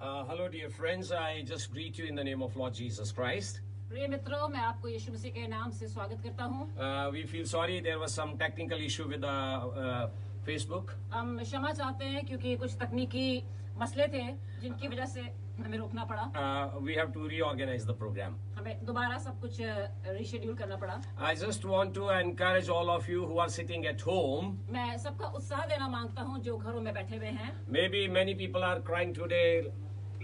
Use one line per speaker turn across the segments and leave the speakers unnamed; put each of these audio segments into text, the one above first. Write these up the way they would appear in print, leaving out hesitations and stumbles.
Hello, dear friends. I just greet you in the name of Lord Jesus Christ.
प्रिय मित्रों, मैं आपको यीशु मसीह के नाम से स्वागत करता हूँ।
We feel sorry there was some technical issue with the Facebook.
हम क्षमा चाहते हैं क्योंकि कुछ तकनीकी मसले थे जिनकी वजह से हमें रोकना पड़ा।
We have to reorganize the program.
हमें दोबारा सब कुछ रीशेड्यूल करना पड़ा।
I just want to encourage all of you who are sitting at home.
मैं सबका उत्साह देना मांगता हूँ जो घरों में बैठे हुए हैं।
Maybe many people are crying today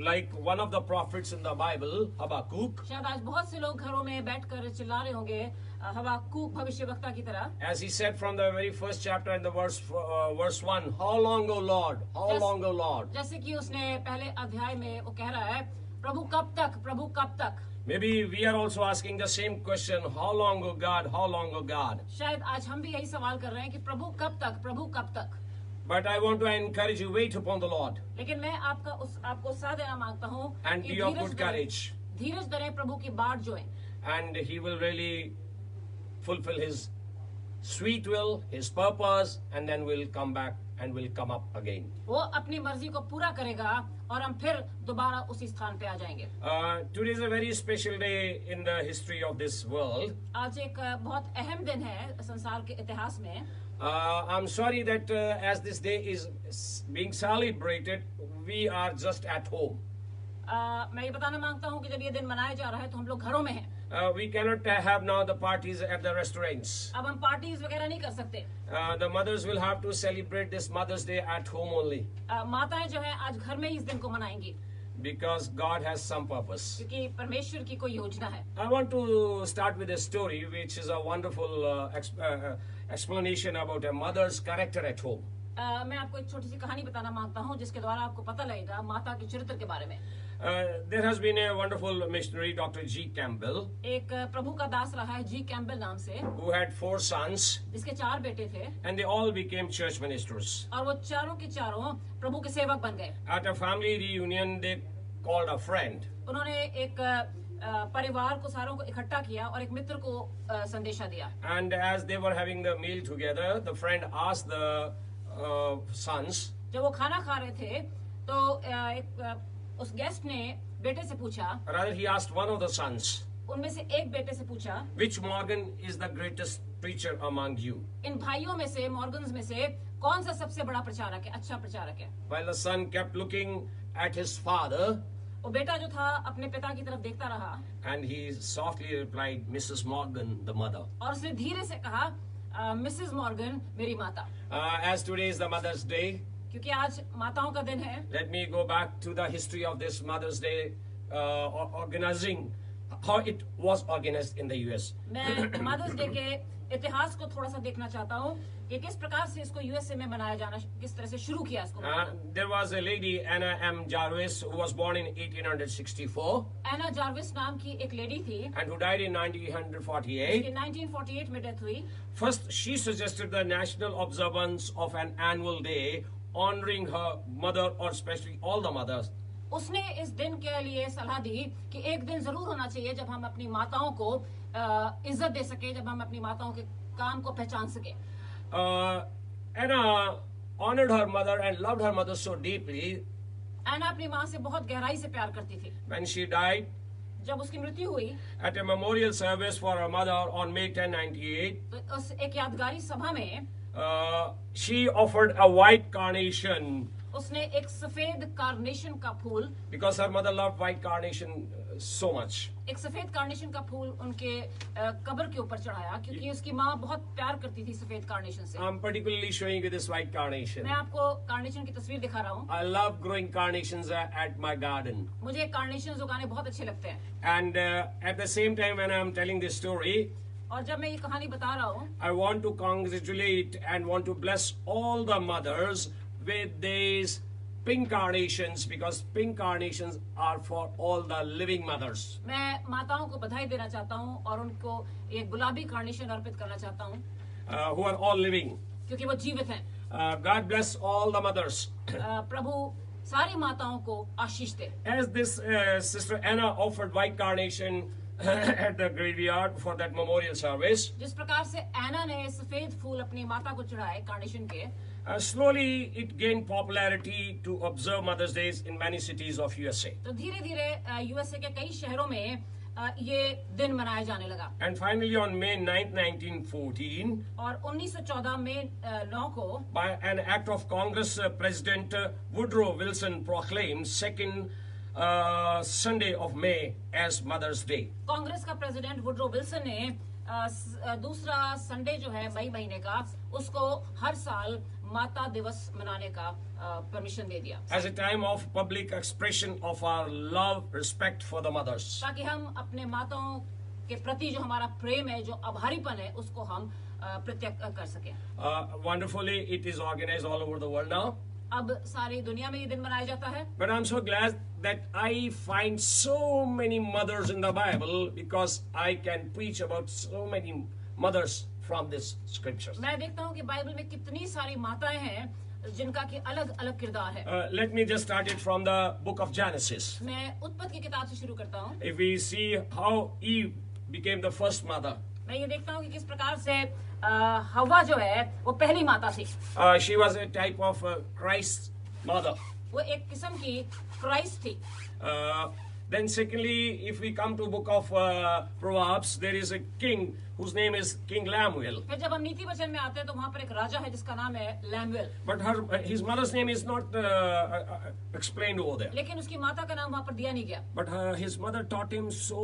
like one of the prophets in the Bible, Habakkuk.
शायद आज बहुत से लोग घरों में बैठकर चिल्ला रहे होंगे हबाक्कूक भविष्यवक्ता की तरह।
As he said from the very first chapter in the verse 1, how long, O Lord? How long, O Lord?
जैसे कि उसने पहले अध्याय में वो कह रहा है, प्रभु कब तक, प्रभु कब तक।
Maybe we are also asking the same question, how long, O God? How long, O God?
शायद आज हम भी यही सवाल कर रहे हैं कि प्रभु कब तक, प्रभु कब तक।
But I want to encourage you, wait upon the Lord.
लेकिन मैं आपको उत्साह देना मांगता हूँ
And be of good courage.
धीरज धरें, प्रभु की बाट जोएं।
And he will really fulfill his sweet will, his purpose, and then we'll come back and we'll come up again.
वो अपनी मर्जी को पूरा करेगा और हम फिर दोबारा उसी स्थान पे आ जाएंगे।
Today is a very special day in the history of this world.
आज एक बहुत अहम दिन है संसार के इतिहास में।
I'm sorry that as this day is being celebrated, we are just at home.
मैं ये बताना मांगता हूँ कि जब ये दिन मनाया जा रहा है तो हम लोग घरों में हैं।
We cannot have now the parties at the restaurants.
अब हम पार्टीज वगैरह नहीं कर सकते।
The mothers will have to celebrate this Mother's Day at home only.
माताएं जो हैं आज घर में इस दिन को मनाएंगी।
Because God has some purpose.
क्योंकि परमेश्वर की कोई योजना है।
I want to start with a story which is a wonderful explanation about a mother's character at home.
मैं आपको एक छोटी सी कहानी बताना मांगता हूँ जिसके द्वारा आपको पता लगेगा माता के चरित्र के बारे में।
There has been a wonderful missionary, Dr. G. Campbell,
एक प्रभु का दास रहा है जी कैम्बल नाम से,
who had 4 sons,
जिसके 4 बेटे थे,
and they all became church ministers.
और वो चारों के चारों प्रभु के सेवक बन गए।
At a family reunion, they called a friend.
उन्होंने एक परिवार को सारों को इकट्ठा किया और एक मित्र को संदेशा दिया।
And as they were having the meal together, the friend asked the sons,
जब वो खाना खा रहे थे तो उस गेस्ट ने बेटे से पूछा,
rather he asked one of the sons,
उनमें से एक बेटे से पूछा,
which Morgan is the greatest preacher among you?
इन भाइयों में से, मॉर्गन्स में से कौन सा सबसे बड़ा प्रचारक है, अच्छा प्रचारक है?
While the son kept looking at his father,
वो बेटा जो था अपने पिता की तरफ देखता रहा,
and he softly replied, Mrs. Morgan, the mother.
और उसने धीरे से कहा, मिसेस मॉर्गन मेरी माता।
As today is the Mother's Day,
क्योंकि आज माताओं का दिन है।
let me go back to the history of this Mother's Day organizing, how it was organized in the US.
मैं मदर्स डे के इतिहास को थोड़ा सा देखना चाहता हूँ कि किस प्रकार से इसको यूएसए में मनाया जाना, किस तरह से शुरू किया इसको।
There was a lady, Anna M. Jarvis, who was born in 1864.
Anna Jarvis नाम की एक लेडी थी,
And who died in 1948.
1948 में डेथ हुई।
First, she suggested the national observance of an annual day honoring her mother, or especially all the mothers.
उसने इस दिन के लिए सलाह दी कि एक दिन जरूर होना चाहिए जब हम अपनी माताओं को इज्जत दे सके, जब हम अपनी माताओं के काम को पहचान सके।
Anna honored her mother and loved her mother so deeply.
एना अपनी माँ से बहुत गहराई से प्यार करती थी।
When she died,
जब उसकी मृत्यु हुई
at a memorial service for her mother on May 10, 1998,
तो उस एक यादगारी सभा में
she offered a white carnation
उसने एक सफेद कार्नेशन का फूल,
because her mother loved white carnation so much.
एक सफेद कार्नेशन का फूल उनके कब्र के ऊपर चढ़ाया क्योंकि उसकी माँ बहुत प्यार करती थी सफेद कार्नेशन से।
I'm particularly showing you this white carnation.
मैं आपको कार्नेशन की तस्वीर दिखा रहा हूँ।
I love growing carnations at my garden.
मुझे कार्नेशन उगाने बहुत अच्छे लगते हैं।
And at the same time when I'm telling this story,
और जब मैं ये कहानी बता रहा हूँ,
I want to congratulate and want to bless all the mothers with these pink carnations, because pink carnations are for all the living mothers.
मैं माताओं को बधाई देना चाहता हूँ और उनको एक गुलाबी कार्नेशन अर्पित करना चाहता हूँ,
Who are all living.
क्योंकि वो जीवित हैं।
God bless all the mothers.
प्रभु सारी माताओं को आशीष दे।
As this Sister Anna offered white carnation at the graveyard for that memorial service,
जिस प्रकार से एना ने सफेद फूल अपनी माता को चढ़ाए कार्नेशन के,
Slowly, it gained popularity to observe Mother's Days in many cities of USA.
तो धीरे धीरे यूएसए के कई शहरों में ये दिन मनाया जाने लगा
And finally, on May 9, 1914,
और 1914 में 9 को
by an act of Congress, President Woodrow Wilson proclaimed second Sunday of May as Mother's Day.
Congress का प्रेसिडेंट वुड्रो विल्सन ने दूसरा संडे जो है मई महीने का उसको हर साल माता दिवस मनाने का परमिशन दे दिया
As a time of public expression of our love, respect for the mothers.
ताकि हम अपने माताओं के प्रति जो हमारा प्रेम है जो आभारीपन है उसको हम प्रत्यक्त कर सकें
Wonderfully, it is organized all over the world now.
अब सारी दुनिया में ये दिन मनाया जाता है
But I'm so glad that I find so many mothers in the Bible because I can preach about so many mothers from this scriptures.
मैं देखता हूँ कि बाइबल में कितनी सारी माताएं हैं जिनका कि अलग अलग किरदार है
Let me just start it from the book of Genesis.
मैं उत्पत्ति की किताब से शुरू करता हूँ
If we see how Eve became the first mother,
मैं ये देखता हूँ कि किस प्रकार से हवा जो है वो पहली माता थी
she was a type of Christ's mother.
वो एक किस्म की क्राइस्ट थी
Then secondly, if we come to book of Proverbs, there is a king whose name is King Lemuel.
फिर जब हम नीति वचन में आते हैं तो वहाँ पर एक राजा है जिसका नाम है लैमुएल
But his mother's name is not explained over there.
लेकिन उसकी माता का नाम वहाँ पर दिया नहीं गया
But his mother taught him so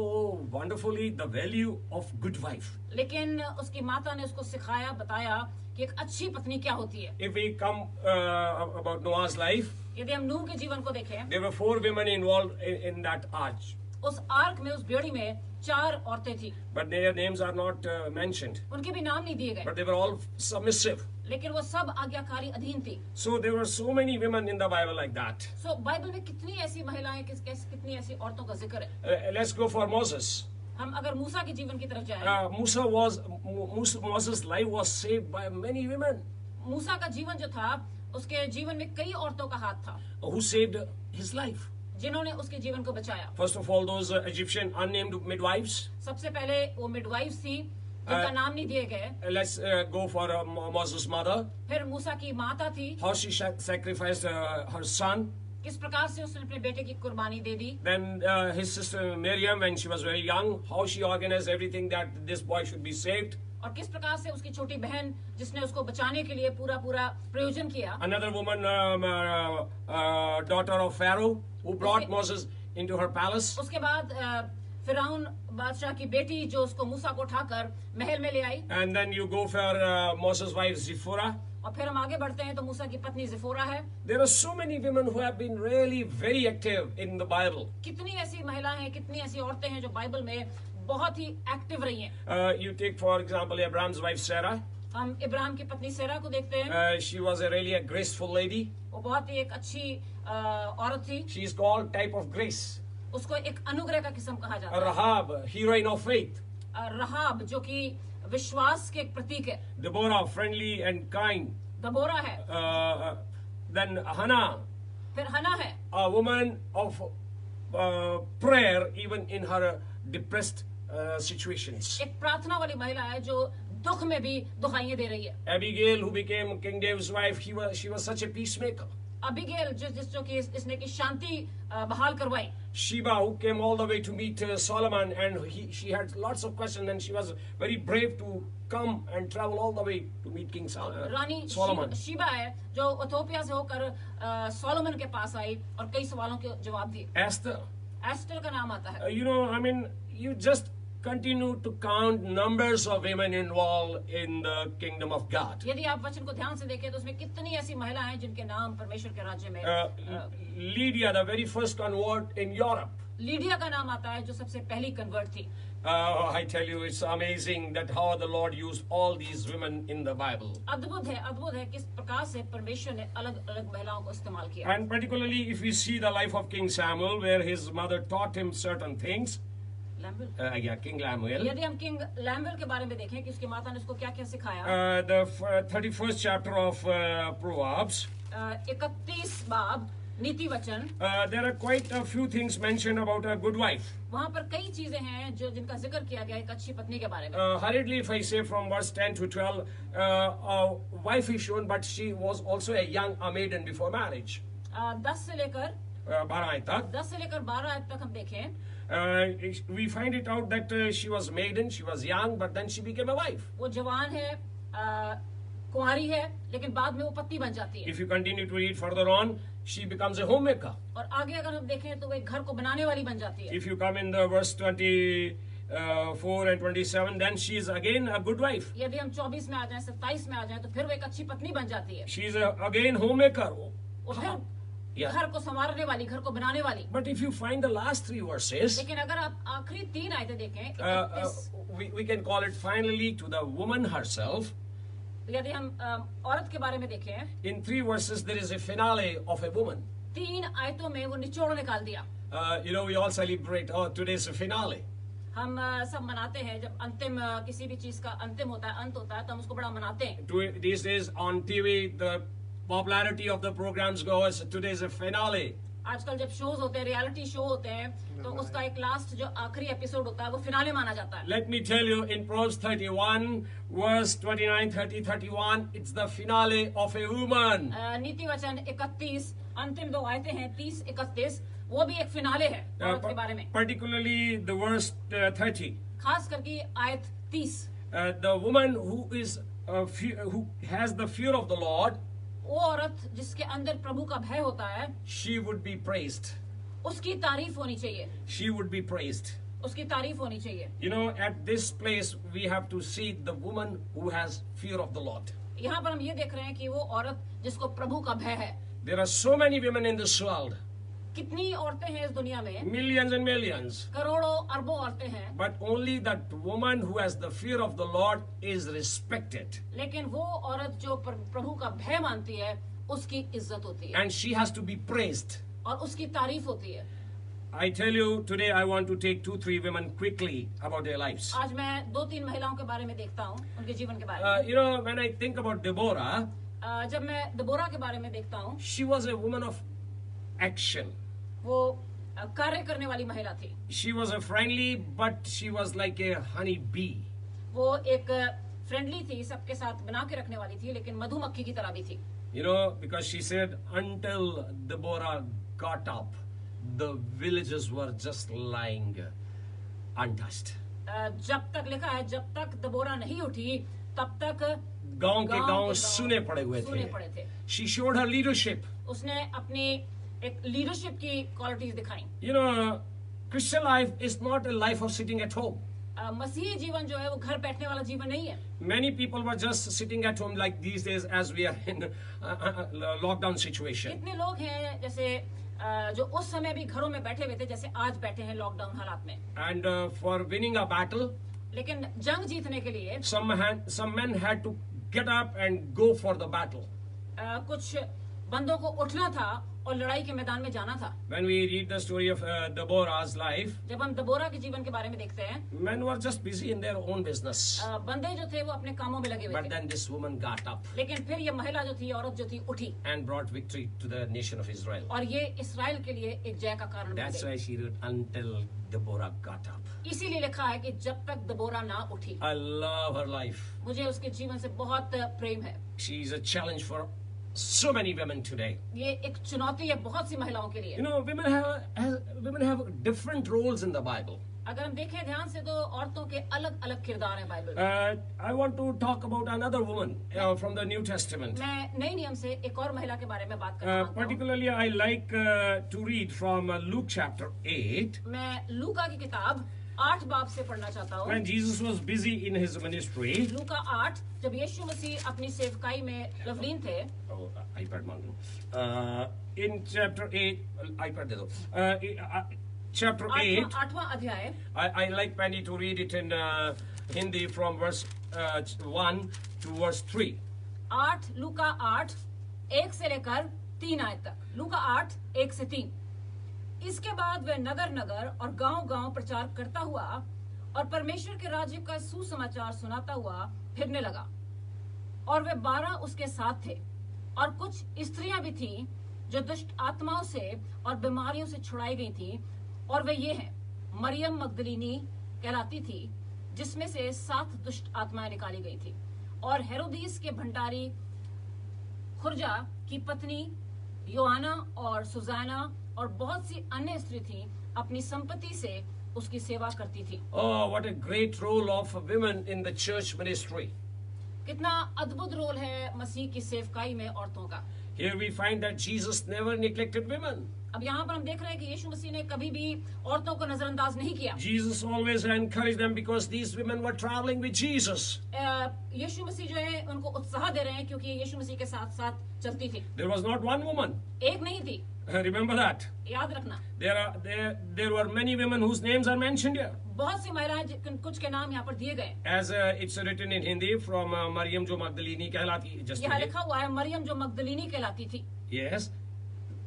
wonderfully the value of good wife.
लेकिन उसकी माता ने उसको सिखाया बताया कि एक अच्छी पत्नी क्या होती है
If we come about Noah's life,
यदि हम नूह के जीवन को देखें
there were 4 women involved in that arch.
उस आर्क में उस बेड़ी में 4 औरतें थी
But their names are not mentioned.
उनके भी नाम नहीं दिए गए
But they were all submissive.
लेकिन वो सब आज्ञाकारी अधीन थी
So there were so many women in the Bible like that.
So Bible में कितनी ऐसी महिलाएं कितनी ऐसी औरतों का जिक्र है
Let's go for Moses.
हम अगर मूसा के जीवन की तरफ जाएं
Moses' life was saved by many women
मूसा का जीवन जो था उसके जीवन में कई औरतों का हाथ था
who saved his life.
जिन्होंने उसके जीवन को बचाया
First of all, those Egyptian unnamed midwives.
सबसे पहले वो मिडवाइफ्स थी जिनका नाम नहीं दिए गए
Let's go for Moses' mother.
फिर मूसा की माता थी
How she sacrificed her son.
किस प्रकार से उसने अपने बेटे की कुर्बानी दे दी
Then his sister Miriam, when she was very young, how she organized everything that this boy should be saved.
और किस प्रकार से उसकी छोटी बहन जिसने उसको बचाने के लिए पूरा प्रयोजन किया
Another woman, daughter of Pharaoh, who brought Moses into her palace.
उसके बाद फिरौन बादशाह की बेटी जो उसको मूसा को उठाकर महल में ले आई
And then you go for Moses' wife Zipporah.
और फिर हम आगे बढ़ते हैं तो मूसा की पत्नी जिफोरा है
There are so many women who have been really very active in the Bible.
कितनी ऐसी महिलाएं हैं कितनी ऐसी औरतें हैं जो बाइबल में बहुत ही एक्टिव रही हैं
You take, for example, Abraham's wife Sarah.
हम इब्राहिम की पत्नी सेरा को देखते हैं
She was really a graceful lady.
वो बहुत ही एक अच्छी औरत थी
She is called type of grace.
उसको एक अनुग्रह का किस्म कहा जाता है
Rahab, heroine of faith.
Rahab जो कि विश्वास के एक प्रतीक है
Deborah, friendly and kind.
दबोरा है
Then Hannah,
फिर हना है
a woman of prayer even in her depressed situations.
एक प्रार्थना वाली महिला है जो दुख में भी दुहाइयां दे रही है
Abigail, who became King David's wife, she was such a peacemaker.
Abigail जो कि इसने की शांति बहाल करवाई
Sheba, who came all the way to meet Solomon, and she had lots of questions, and she was very brave to come and travel all the way to meet King
Rani
Solomon.
Sheeba है जो Ethiopia से होकर Solomon के पास आई और कई सवालों के जवाब दिए
Esther,
एस्टर का नाम आता है
you just continue to count numbers of women involved in the kingdom of God.
यदि आप वचन को ध्यान से देखें तो उसमें कितनी ऐसी महिलाएं हैं जिनके नाम परमेश्वर के राज्य में
Lydia, the very first convert in Europe.
Lydia का नाम आता है जो सबसे पहली कन्वर्ट थी
I tell you, it's amazing that how the Lord used all these women in the Bible.
अद्भुत है किस प्रकार से परमेश्वर ने अलग अलग महिलाओं को इस्तेमाल किया
And particularly if we see the life of King Samuel, where his mother taught him certain things. King Lemuel.
यदि हम किंग लैमुएल के बारे में देखें कि उसकी माता ने उसको क्या क्या सिखाया
The 31st chapter of Proverbs.
31 बाब नीति वचन,
there are quite a few things mentioned about a good wife.
वहाँ पर कई चीजें हैं जो जिनका जिक्र किया गया है एक अच्छी पत्नी के बारे में।
Hurriedly, if I say from verse 10 to 12, a wife is shown, but she was also a young maiden before marriage.
10 से लेकर
12 आयत तक.
12 आयत तक हम देखें,
We find it out that she was maiden, she was young, but then she became a wife.
वो जवान है, कुंवारी है, लेकिन बाद में वो पत्नी बन जाती है।
If you continue to read further on, she becomes a homemaker.
और आगे अगर हम देखें तो वो एक घर को बनाने वाली बन जाती है।
If you come in the verse 24 and 27, then she is again a good wife.
यदि हम 24 में आ जाएं, 27 में आ जाएं, तो फिर वो एक अच्छी पत्नी बन जाती है।
She is again homemaker.
वो
Yeah.
घर को संवारने वाली, घर को बनाने वाली।
But if you find the last 3 verses,
लेकिन अगर आप आखिरी 3 आयतें देखें, 31,
we can call it finally to the woman herself.
यदि हम औरत के बारे में देखें,
In 3 verses, there is a finale of a woman.
3 आयतों में वो निचोड़ निकाल दिया।
We all celebrate, oh, today's a finale.
हम सब मनाते हैं जब अंतिम किसी भी चीज का अंतिम होता है, अंत होता है, तो हम उसको बड़ा मनाते हैं।
These days on TV, the popularity of the programs goes, today's a finale.
आजकल जब शोज होते हैं, रियलिटी शो होते हैं, तो उसका एक लास्ट जो आखिरी एपिसोड होता है वो फिनाले माना जाता है।
Let me tell you, in Proverbs 31, verse 29, 30, 31, it's the finale of a woman.
नीति वचन 31, अंतिम 2 आयतें हैं 30, 31, वो भी एक फिनाले है औरत के बारे में।
Particularly the verse 30.
खास करके आयत 30,
The woman who is who has the fear of the Lord,
वो औरत जिसके अंदर प्रभु का भय होता है,
she would be praised.
उसकी तारीफ होनी चाहिए,
She would be praised.
उसकी तारीफ होनी चाहिए।
You know, at this place we have to see the woman who has fear of the Lord.
यहाँ पर हम ये देख रहे हैं कि वो औरत जिसको प्रभु का भय है।
There are so many women in this world,
कितनी औरतें हैं इस दुनिया में,
millions and millions,
करोड़ों अरबों औरतें हैं,
but only that woman who has the fear of the Lord is respected,
लेकिन वो औरत जो प्रभु का भय मानती है उसकी इज्जत होती है
and she has to be praised.
और उसकी तारीफ होती है।
I tell you, today I want to take 2-3 women quickly about their lives.
आज मैं 2-3 महिलाओं के बारे में देखता हूँ, उनके जीवन के बारे में।
You know, when I think about Deborah,
जब मैं दबोरा के बारे में देखता हूँ,
she was a woman of action.
वो कार्य करने वाली महिला थी।
She was a friendly, but she was like a honey bee.
वो एक फ्रेंडली थी, सबके साथ बना के रखने वाली थी, लेकिन मधुमक्खी की तरह भी थी।
You know, because she said, until Deborah got up, the villages were just lying untouched.
जब तक लिखा है, जब तक दबोरा नहीं उठी, तब तक
गांव के गांव सुने पड़े हुए थे। She showed her leadership.
उसने अपनी एक लीडरशिप की क्वालिटीज दिखाई।
You know, Christian life is not a life of sitting at home.
मसीही जीवन जो है वो घर बैठने वाला जीवन नहीं है।
Many people were just sitting at home like these days as we are in lockdown situation.
कितने लोग हैं जैसे जो उस समय भी घरों में बैठे हुए थे, जैसे आज बैठे हैं लॉकडाउन हालात में।
And for winning a battle,
लेकिन जंग जीतने के लिए
some men had to get up and go for the battle.
कुछ बंदों को उठना था और लड़ाई के मैदान में जाना था।
When we read the story of Deborah's life,
जब हम दबोरा के जीवन के बारे में देखते हैं,
men were just busy in their own business.
बंदे जो थे वो अपने कामों में लगे हुए
But
थे।
then this woman got up
लेकिन फिर ये महिला जो थी, औरत जो थी, उठी
and brought victory to the nation of Israel.
और ये इस्राएल के लिए एक जय का कारण बन
That's
गई।
why she wrote, until Deborah got up.
इसीलिए लिखा है कि जब तक दबोरा ना उठी।
I love her life.
मुझे उसके जीवन से बहुत प्रेम है।
She's a challenge for so many women today.
ये एक चुनौती है बहुत सी महिलाओं के लिए।
You know, women have different roles in the Bible.
अगर हम देखें ध्यान से तो औरतों के अलग अलग किरदार हैं बाइबल में।
I want to talk about another woman from the New Testament.
मैं नए नियम से एक और महिला के बारे में बात करना चाहता हूँ।
Particularly, I like to read from Luke chapter 8.
मैं लूका की किताब 8 बाब से पढ़ना चाहता हूँ।
When Jesus was busy in his ministry.
लूका 8, जब यीशु मसीह अपनी सेवकाई में लवलीन थे।
Oh, iPad मांग लो। In chapter 8, iPad दे दो। Chapter 8.
8वां अध्याय।
I like Penny to read it in Hindi from verse 1 to verse 3.
8 लूका 8 1 से लेकर 3 आयत तक। लूका 8 1 से 3। इसके बाद वह नगर नगर और गांव गांव प्रचार करता हुआ और परमेश्वर के राज्य का सुसमाचार सुनाता हुआ फिरने लगा। और वे 12 उसके साथ थे और कुछ स्त्रियां भी थीं जो दुष्ट आत्माओं से और बीमारियों से छुड़ाई गई थी, और वे ये हैं: मरियम मगदलीनी कहलाती थी, जिसमें से 7 दुष्ट आत्माएं निकाली गई थी, और हेरोदीस के भंडारी खुरजा की पत्नी योआना और सुजाना और बहुत सी अन्य स्त्री थी, अपनी संपत्ति से उसकी सेवा करती थी।
Oh, what a great role of women in the church ministry.
कितना अद्भुत रोल है मसीह की सेवकाई में औरतों का।
Here we find that Jesus never neglected women.
अब यहाँ पर हम देख रहे हैं कि यीशु मसीह ने कभी भी औरतों को नजरअंदाज नहीं किया।
Jesus always encouraged them because these women were traveling with Jesus.
यीशु मसीह जो है उनको उत्साह दे रहे हैं क्योंकि यीशु मसीह के साथ साथ चलती थी।
There was not one woman.
एक नहीं थी,
Remember that.
याद रखना।
There were many women whose names are mentioned here.
बहुत सी महिलाएं, कुछ के नाम यहाँ पर दिए गए।
As it's written in Hindi from Maryam जो मगदलीनी कहलाती, just
यहाँ लिखा हुआ है मरियम जो मगदलीनी कहलाती थी,
yes,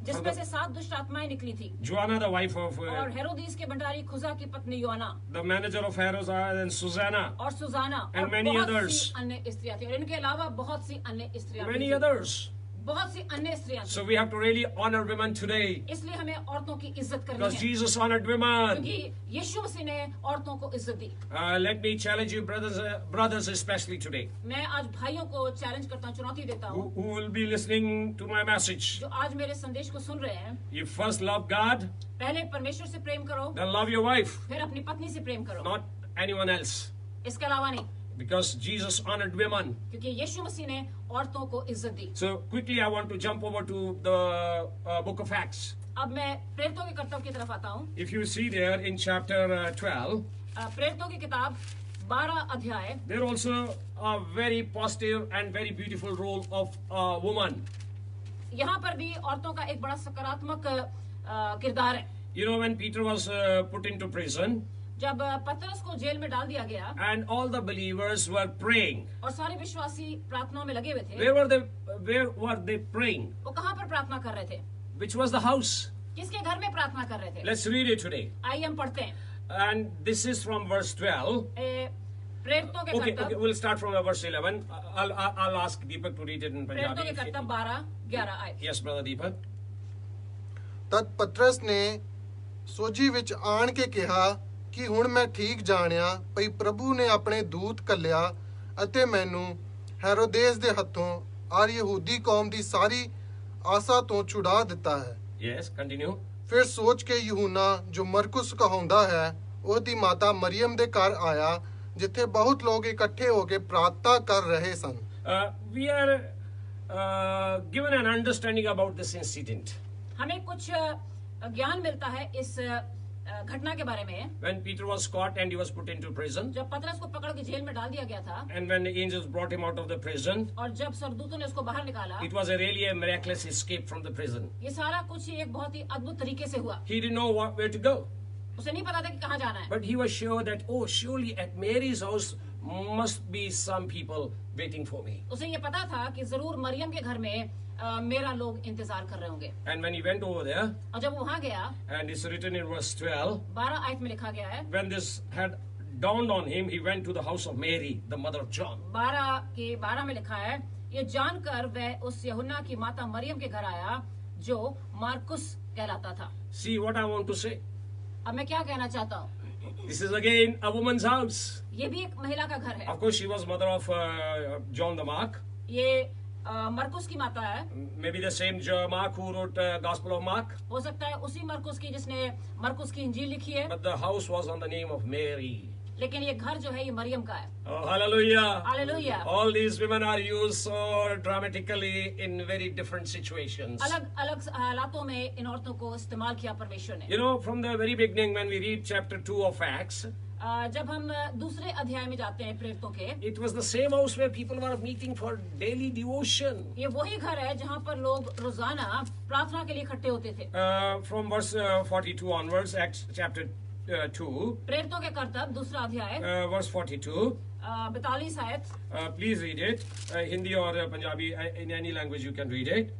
जिसमें से 7 दुष्ट आत्माएं निकली थी,
Joanna the wife of
और हेरोदीस के भंडारी खुजा की पत्नी योआना,
the manager of Herodes and Susanna,
और सुजाना,
and
और
many
बहुत
others.
सी अन्य स्त्रियां थी, और इनके अलावा बहुत सी अन्य स्त्रियां भी
many
थी।
others.
बहुत सी अन्य स्त्रियां थी।
So we have to really honor women today
इसलिए हमें औरतों की इज्जत करनी
because
है,
Jesus honored women.
क्योंकि यीशु मसीह ने औरतों को इज्जत दी।
Let me challenge you, brothers especially today,
मैं आज भाइयों को चैलेंज करता हूँ, चुनौती देता हूँ,
who will be listening to my message.
जो आज मेरे संदेश को सुन रहे हैं।
You first love God,
पहले परमेश्वर से प्रेम करो,
then love your wife,
फिर अपनी पत्नी से प्रेम करो,
not anyone else.
इसके अलावा नहीं,
Because Jesus honored women.
क्योंकि यीशु मसीह ने औरतों को इज्जत दी।
So quickly I want to jump over to the book of Acts.
अब मैं प्रेरितों के कर्तव्य की तरफ आता हूँ।
If you see there in chapter 12,
प्रेरितों की किताब 12 अध्याय,
there also a very positive and very beautiful role of a woman.
यहाँ पर भी औरतों का एक बड़ा सकारात्मक किरदार है।
You know, when Peter was put into prison
जब पतरस को जेल में डाल दिया गया
and all the believers were praying,
और सारे विश्वासी प्रार्थनाओं में लगे हुए थे,
where were they praying?
वो कहाँ पर प्रार्थना कर रहे थे?
Which was the house?
किसके घर में प्रार्थना कर रहे थे?
Let's read it today.
आइए हम पढ़ते हैं।
And this is from verse 12.
प्रेरितों के
Okay,
कर्तव्य,
we'll start from verse 11. I'll ask Deepak to read it in
प्रेरितों के
Punjabi.
कर्तव्य 12-11 आए।
Yes, brother Deepak.
ਤਦ ਪਤਰਸ ਨੇ ਸੋਝੀ ਵਿੱਚ ਆਣ ਕੇ ਕਿਹਾ ਕਿ ਹੁਣ ਮੈਂ ਠੀਕ ਜਾਣਿਆ ਭਈ ਪ੍ਰਭੂ ਨੇ ਆਪਣੇ ਦੂਤ ਘੱਲਿਆ ਅਤੇ ਮੈਨੂੰ ਹੈਰੋਦੇਸ ਦੇ ਹੱਥੋਂ ਔਰ ਯਹੂਦੀ ਕੌਮ ਦੀ ਸਾਰੀ ਆਸਾ ਤੋਂ ਛੁਡਾ ਦਿੱਤਾ ਹੈ।
Yes, continue.
ਫਿਰ ਸੋਚ ਕੇ ਯਹੂਨਾ ਜੋ ਮਰਕੁਸ ਕਹਾਉਂਦਾ ਹੈ ਉਹਦੀ ਮਾਤਾ ਮਰੀਅਮ ਦੇ ਘਰ ਆਇਆ ਜਿੱਥੇ ਬਹੁਤ ਲੋਕ ਇਕੱਠੇ ਹੋ ਕੇ ਪ੍ਰਾਰਥਨਾ ਕਰ ਰਹੇ ਸਨ।
We are given an understanding about this incident.
हमें कुछ ज्ञान मिलता है इस घटना के बारे में।
When Peter was caught and he was put into prison,
जब पतरस को पकड़ के जेल में डाल दिया गया था
and when the angels brought him out of the prison,
और जब सरदूतों ने उसको बाहर निकाला,
it was really a miraculous escape from the prison.
ये सारा कुछ ही एक बहुत ही अद्भुत तरीके से हुआ।
He didn't know where to go,
उसे नहीं पता था कि कहाँ जाना है,
but he was sure that, oh, surely at Mary's house must be some people waiting for me.
उसे ये पता था कि जरूर मरियम के घर में मेरा लोग इंतजार कर रहे होंगे।
And when he went over there,
और जब वो वहाँ गया,
and it's written in verse 12,
12 आयत में लिखा गया है,
when this had dawned on him, he went to the house of Mary, the mother of John.
12 में लिखा है, ये जानकर वह उस यूहन्ना की माता मरियम के घर आया जो मार्कुस कहलाता था।
See what I want to say?
अब मैं क्या कहना चाहता हूँ,
This is again a woman's house.
ये भी एक महिला का घर है।
Of course, she was mother of John the Mark.
ये मरकुस की माता है।
Maybe the same Mark who wrote Gospel of Mark.
हो सकता है उसी मरकुस की जिसने मरकुस की इंजील लिखी है,
But the house was on the name of Mary.
लेकिन ये घर जो है ये मरियम का है।
Oh, hallelujah.
Hallelujah.
All these women are used so dramatically in very different situations.
अलग अलग हालातों में इन औरतों को इस्तेमाल किया परमेश्वर ने।
You know, from the very beginning when we read chapter 2 of Acts,
जब हम दूसरे अध्याय में जाते हैं प्रेरितों के,
it was the same house where people were meeting for daily devotion.
ये वही घर है जहाँ पर लोग रोजाना प्रार्थना के लिए इकट्ठे होते थे।
From verse 42 onwards, Acts chapter 2,
प्रेरितों के कर्तव्य दूसरा अध्याय
verse 42.
42 आयत।
Please read it. Hindi or Punjabi, in any language you can read it.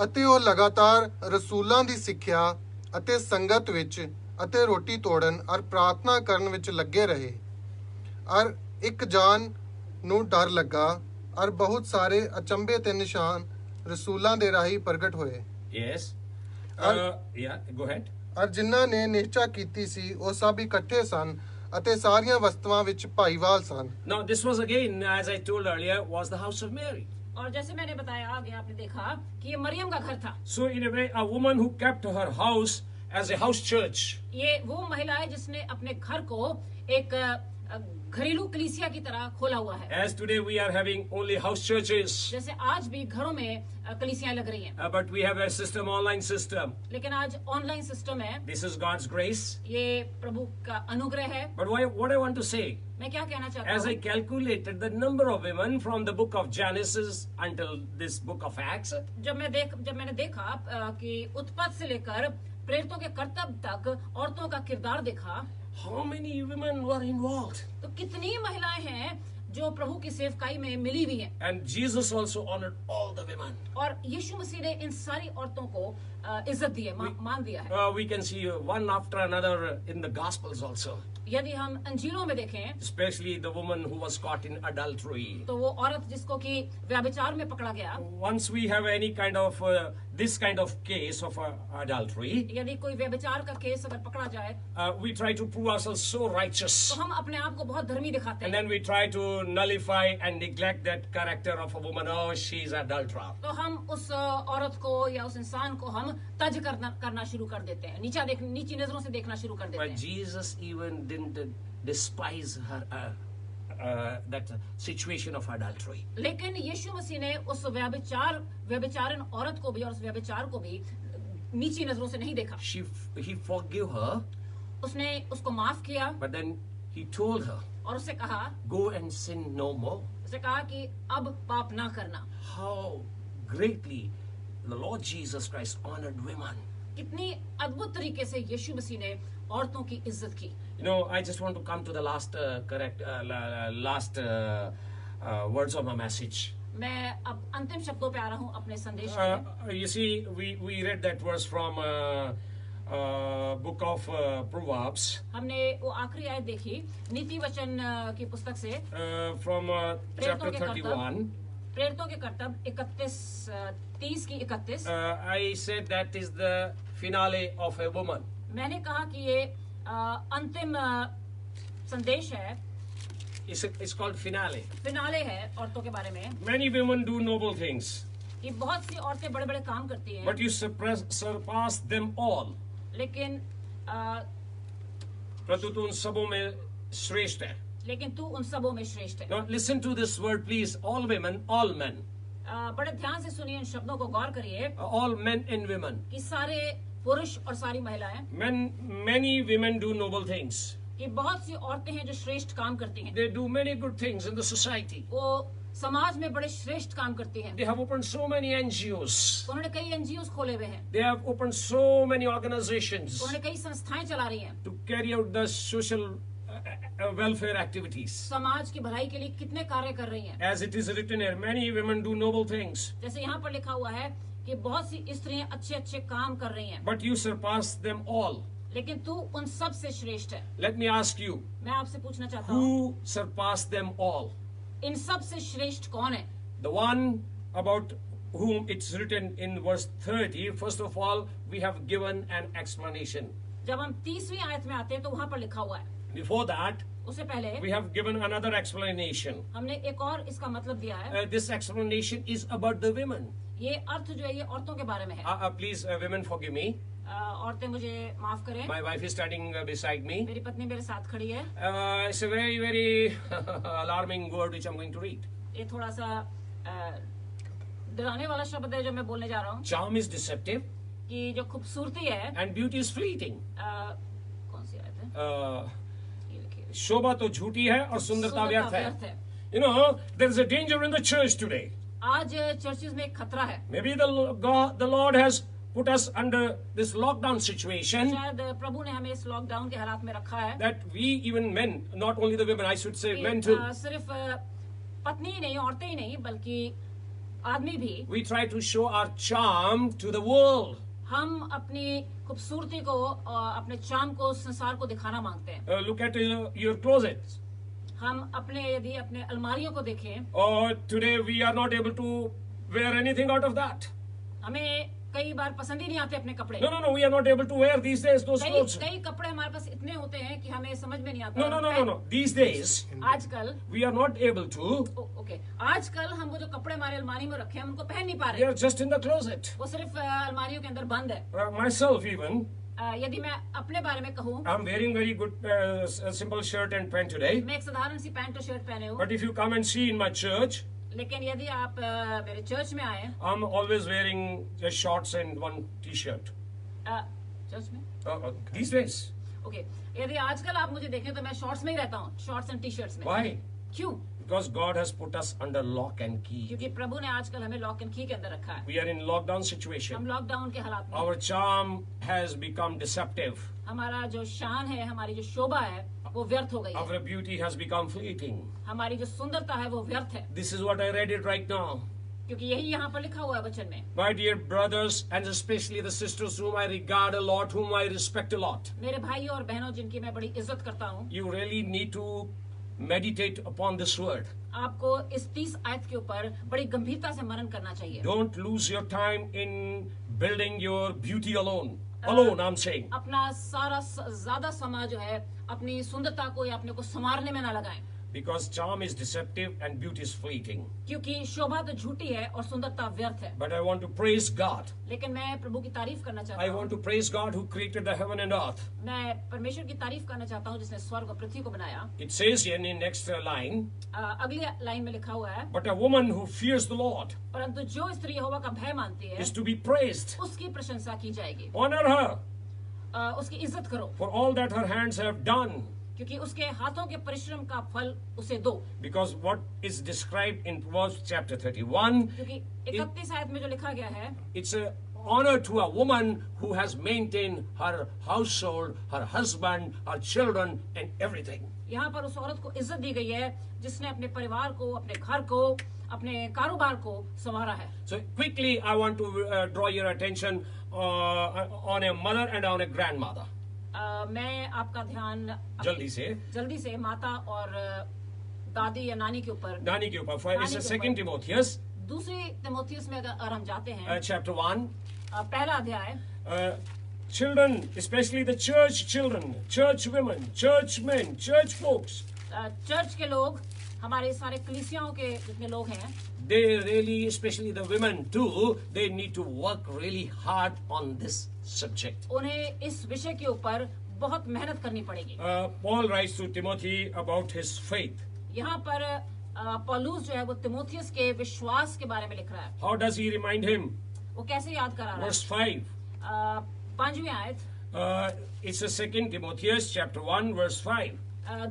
ਅਤੇ ਉਹ ਲਗਾਤਾਰ ਰਸੂਲਾਂ ਦੀ ਸਿੱਖਿਆ ਅਤੇ ਸੰਗਤ ਵਿੱਚ ਅਤੇ ਰੋਟੀ ਤੋੜਨ ਔਰ ਪ੍ਰਾਰਥਨਾ ਕਰਨ ਵਿੱਚ ਲੱਗੇ ਰਹੇ ਔਰ ਇੱਕ ਜਾਨ ਨੂੰ ਡਰ ਲੱਗਾ ਔਰ ਬਹੁਤ ਸਾਰੇ ਅਚੰਭੇ ਤੇ ਨਿਸ਼ਾਨ ਰਸੂਲਾਂ ਦੇ ਰਾਹੀਂ ਪ੍ਰਗਟ ਹੋਏ।
Yes. Yeah, go ahead.
ਅਰ ਜਿਨ੍ਹਾਂ ਨੇ ਨਿਸ਼ਚਾ ਕੀਤੀ ਸੀ ਉਹ ਸਭ ਇਕੱਠੇ ਸਨ ਅਤੇ ਸਾਰੀਆਂ ਵਸਤੂਆਂ ਵਿੱਚ ਭਾਈਵਾਲ ਸਨ।
Now this was again, as I told earlier, was the house of Mary.
और जैसे मैंने बताया आगे आपने देखा कि ये मरियम का घर था।
So in a way, a woman who kept her house as a house church.
ये वो महिला है जिसने अपने घर को एक घरेलू कलीसिया की तरह खोला हुआ है।
As today we are having only house churches,
जैसे आज भी घरों में कलीसियां लग रही हैं,
but we have a system, online system.
लेकिन आज ऑनलाइन सिस्टम है।
This is God's grace.
ये प्रभु का अनुग्रह है।
But what I want to say,
मैं क्या कहना चाहता
as I
हूँ,
calculated the number of women from the book of Genesis until this book of Acts,
जब मैंने देखा कि उत्पत्ति से लेकर प्रेरितों के कर्तव्य तक औरतों का किरदार देखा,
how many women were involved?
तो कितनी महिलाएं हैं जो प्रभु की सेवकाई में मिली हुई हैं।
And Jesus also honored all the women.
और यीशु मसीह ने इन सारी औरतों को इज्जत दी है, मान दिया है।
We can see one after another in the Gospels also.
यदि हम अंजीलों में देखें,
Especially the woman who was caught in adultery.
तो वो औरत जिसको कि व्यभिचार में पकड़ा गया,
Once we have any kind of this kind of case of adultery,
यदि कोई व्यभिचार का केस अगर पकड़ा जाए,
we try to prove ourselves so righteous,
तो हम अपने आप को बहुत धर्मी दिखाते
and
हैं।
then we try to nullify and neglect that character of a woman. Oh, she's adulterer.
तो हम उस औरत को या उस इंसान को हम तज करना शुरू कर देते हैं, नीची नजरों से देखना शुरू कर देते
But
हैं।
Jesus even didn't despise her that situation of adultery.
लेकिन यीशु मसीह ने उस व्यभिचारिण औरत को भी और उस व्यभिचार को भी नीची नजरों से नहीं देखा।
He forgave her,
उसने उसको माफ किया
but then he told her,
और उससे कहा
go and sin no more.
उसे कहा कि अब पाप ना करना।
How greatly the Lord Jesus Christ honored women.
कितनी अद्भुत तरीके से यीशु मसीह ने औरतों की इज्जत की।
You know, I just want to come to the last words of my message.
मैं अब अंतिम शब्दों पे आ रहा हूँ अपने संदेश में।
You see, we read that verse from book of Proverbs.
हमने वो आखिरी आयत देखी नीति वचन की पुस्तक से,
From chapter 31.
प्रेरितों के कर्तव्य 30 की 31।
I said that is the finale of a woman.
मैंने कहा कि ये अंतिम संदेश है,
It's called finale.
फिनाले है औरतों के बारे में।
Many women do noble things,
ये बहुत सी औरतें बड़े बड़े काम करती हैं,
but you surpass them all.
लेकिन
परंतु तू उन सबों में श्रेष्ठ है.
तू उन सबों में श्रेष्ठ है।
Now listen to this word, please. All women, all men,
बड़े ध्यान से सुनिए, इन शब्दों को गौर करिए
all men and women.
कि सारे पुरुष और सारी महिलाएं,
Many women do noble things.
कि बहुत सी औरतें हैं जो श्रेष्ठ काम करती हैं।
They do many good things in the society.
वो समाज में बड़े श्रेष्ठ काम करती हैं।
They have opened so many NGOs.
उन्होंने कई NGOs खोले हुए हैं,
They have opened so many organizations
उन्होंने कई संस्थाएं चला रही हैं।
to carry out the social welfare activities.
समाज की भलाई के लिए कितने कार्य कर रही हैं।
As it is written here, many women do noble things,
जैसे यहाँ पर लिखा हुआ है कि बहुत सी स्त्रियां अच्छे अच्छे काम कर रही हैं,
but you surpass them all.
लेकिन तू उन सब से श्रेष्ठ है।
Let me ask you,
मैं आपसे पूछना चाहता हूँ,
who surpassed them all?
इन सब से श्रेष्ठ कौन है?
The one about whom it's written in verse 30, first of all, we have given an explanation.
जब हम 30वीं आयत में आते हैं तो वहाँ पर लिखा हुआ है।
Before that,
उससे पहले
we have given another explanation.
हमने एक और इसका मतलब दिया है।
This explanation is about the women.
ये अर्थ जो है ये औरतों के बारे में है।
Please, women, forgive me.
औरतें मुझे माफ करें।
My wife is standing beside me.
मेरी पत्नी मेरे साथ खड़ी है।
It's a very, very alarming word which I'm going to read.
ये थोड़ा सा डराने वाला शब्द है जो मैं बोलने जा रहा हूँ।
Charm is deceptive.
कि जो खूबसूरती है,
And beauty is fleeting.
कौन सी आयत है? ये लिखिए।
शोभा तो झूठी है और सुंदरता व्यर्थ है.
है।
You know, there is a danger in the church today.
आज चर्चेज में एक खतरा है।
Maybe the Lord has put us under this lockdown situation,
शायद प्रभु ने हमें इस लॉकडाउन के हालात में रखा है
that we, even men, not only the women, I should say
कि,
men too,
सिर्फ पत्नी ही नहीं, औरतें ही नहीं, बल्कि आदमी भी,
we try to show our charm to the world.
हम अपनी खूबसूरती को, अपने चार्म को संसार को दिखाना मांगते हैं।
Look at your closets.
हम यदि अपने अलमारियों को देखें,
Or today we are not able to wear anything out of that.
हमें कई बार पसंद ही नहीं आते अपने कपड़े।
No, we are not able to wear these days those clothes.
कई कपड़े हमारे पास इतने होते हैं कि हमें समझ में नहीं आता।
No. These days,
आजकल
we are not able to.
Okay, आजकल हम वो जो कपड़े हमारे अलमारी में रखे हैं, हम उनको पहन नहीं पा
They
रहे।
are just in the closet.
वो सिर्फ अलमारियों के अंदर बंद है।
Myself even,
यदि मैं अपने बारे में कहूँ,
I'm wearing very good simple shirt and pant today.
मैं एक साधारण सी पैंट और शर्ट पहने हूँ।
But if you come and see in my church,
लेकिन यदि आप मेरे चर्च में आए,
I'm always wearing just shorts and one t-shirt.
Church में
These days.
ओके, यदि आजकल आप मुझे देखें तो मैं शॉर्ट्स में ही रहता हूँ, शॉर्ट्स एंड टी शर्ट्स में।
Why?
क्यों?
Because God has put us under lock and key.
क्योंकि प्रभु ने आजकल हमें लॉक एंड की के अंदर रखा है।
We are in lockdown
हम
situation.
लॉकडाउन के हालात में,
Our charm has become deceptive.
हमारा जो शान है, हमारी जो शोभा है, वो व्यर्थ हो गई है।
Our beauty has become fleeting.
हमारी जो सुंदरता है वो व्यर्थ है,
This is what I read it right now.
क्योंकि यही यहाँ पर लिखा हुआ है वचन में।
My dear brothers and especially the sisters whom I regard a lot, whom I respect a lot.
मेरे भाइयों और बहनों जिनकी मैं बड़ी इज्जत करता हूँ,
You really need to meditate upon this word.
आपको इस 30 आयत के ऊपर बड़ी गंभीरता से मनन करना चाहिए।
Don't lose your time in building your beauty alone. Alone, I'm saying.
अपना सारा ज्यादा समय जो है अपनी सुंदरता को या अपने को संवारने में ना लगाएं,
Because charm is deceptive and beauty is fleeting.
क्योंकि शोभा तो झूठी है और सुंदरता व्यर्थ है।
But I want to praise God.
लेकिन मैं प्रभु की तारीफ करना चाहता
I
हूँ।
want to praise God who created the heaven and earth.
मैं परमेश्वर की तारीफ करना चाहता हूँ जिसने स्वर्ग और पृथ्वी को बनाया।
It says here in next line,
अगली लाइन में लिखा हुआ है,
but a woman who fears the Lord
परंतु जो स्त्री यहोवा का भय मानती है
is to be praised.
उसकी प्रशंसा की जाएगी।
Honor her
उसकी इज्जत करो,
for all that her hands have done.
क्योंकि उसके हाथों के परिश्रम का फल उसे दो।
Because what is described in Proverbs chapter 31,
क्योंकि 31 आयत में जो लिखा गया है,
it's a honor to a woman who has maintained her household, her husband, her children, and everything.
यहाँ पर उस औरत को इज्जत दी गई है जिसने अपने परिवार को, अपने घर को, अपने कारोबार को संवारा है।
So quickly, I want to draw your attention on a mother and on a grandmother.
मैं आपका ध्यान
जल्दी से
माता और दादी या नानी के ऊपर,
नानी के ऊपर। It's a second Timotheus.
दूसरी तिमोथियस में अगर हम जाते हैं,
chapter 1.
पहला अध्याय।
Children, especially the church children, church women, church men, church folks.
Church के लोग, हमारे सारे कलीसियाओं के जितने लोग हैं,
they really, especially the women too, they need to work really hard on this subject.
उन्हें इस विषय के ऊपर बहुत मेहनत करनी पड़ेगी।
Paul writes to Timothy about his faith.
यहाँ पर पौलुस जो है वो तिमोथियस के विश्वास के बारे में लिख रहा है।
How does he remind him?
वो कैसे याद करा रहा है?
Verse 5.
5वीं आयत।
It's a second Timotheus chapter 1 verse 5.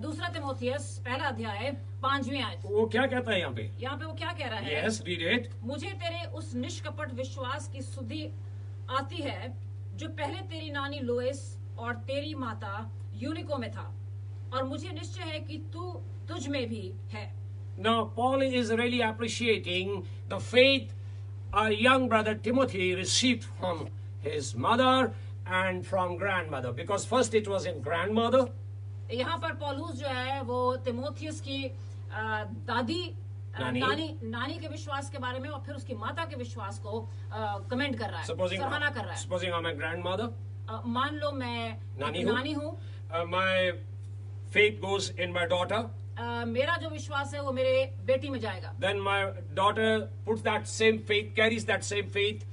दूसरा तिमोथियस पहला अध्याय 5वीं आयत।
वो क्या कहता है यहाँ पे?
यहाँ पे वो क्या कह रहा है?
Yes, read it.
मुझे तेरे उस निष्कपट विश्वास की सुधि आती है जो पहले तेरी नानी लोइस और तेरी माता यूनिको में था, और मुझे निश्चय है कि तुझ में भी है।
Now Paul is really appreciating the faith our young brother Timothy received from his mother and from grandmother, because first it was in grandmother.
यहाँ पर पौलुस जो है वो तिमोथियस की दादी नानी के विश्वास के बारे में और फिर उसकी माता के विश्वास को कमेंट कर रहा है, सराहना कर रहा है।
Supposing I'm a grandmother,
मान लो मैं नानी हूँ,
my faith goes in my daughter.
मेरा जो विश्वास है वो मेरे बेटी में जाएगा।
Then my daughter puts that same faith, carries that same faith